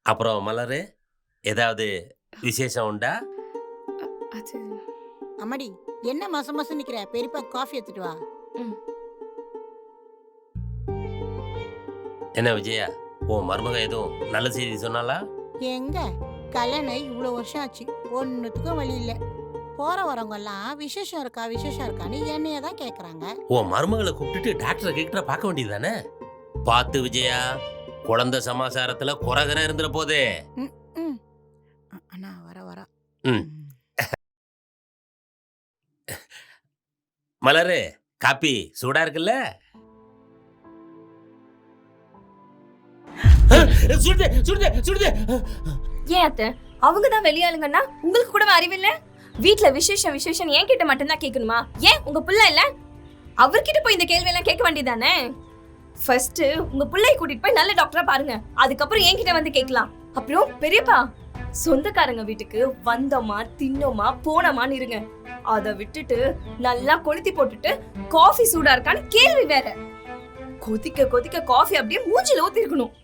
அப்புறம் மலரு, ஏதாவது விசேஷம் உண்டா? அது அம்மாடி, என்ன மச மச நிக்கிற? பெரியப்பா காஃபி எடுத்துட்டு வா. ம். என்ன விஜயா, உன் மருமக எதுவும் நல்ல செய்தி சொன்னாலா? எங்க கல்யாணம் ஆகி இவ்வளோ வருஷம் ஆச்சு, ஒன்றுத்துக்கும் வழி இல்லை. போற வரவங்க எல்லாம் விசேஷம் இருக்கா விசேஷம் இருக்கான்னு என்னைய தான் கேட்குறாங்க. உன் மருமகளை கூப்பிட்டுட்டு டாக்டரை கிட்ட பார்க்க வேண்டியதுதானே? பார்த்து விஜயா, குழந்தை சமாசாரத்துல குறைகர இருந்துற போதே. ம், ம். அண்ணா வர வர. ம். மலரு, காப்பி சூடா இருக்குல்ல? சுடுதே சுடுதே சுடுதே. ஏன் அத்தை, அவங்க தான் வெளியாளுங்கன்னா உங்களுக்கு கூட அறிவில்ல? வீட்ல விசேஷம் விசேஷம் ஏன் கிட்ட மட்டும்தான் கேட்கணுமா? ஏன் உங்க புள்ள இல்ல? அவர்கிட்ட போய் இந்த கேள்வி எல்லாம் கேட்க வேண்டியதானே? ஃபர்ஸ்ட் உங்க புள்ளைய கூட்டிட்டு போய் நல்ல டாக்டரா பாருங்க, அதுக்கப்புறம் என்கிட்ட வந்து கேட்கலாம். அப்புறம் பெரியப்பா, சொந்தக்காரங்க வீட்டுக்கு வந்தோமா தின்னோமா போனோமான்னு இருங்க. அதை விட்டுட்டு நல்லா கொளுத்தி போட்டுட்டு காஃபி சூடா இருக்கான்னு கேள்வி வேற. கொதிக்க கொதிக்க காஃபி அப்படியே மூஞ்சில ஊத்தி இருக்கணும்.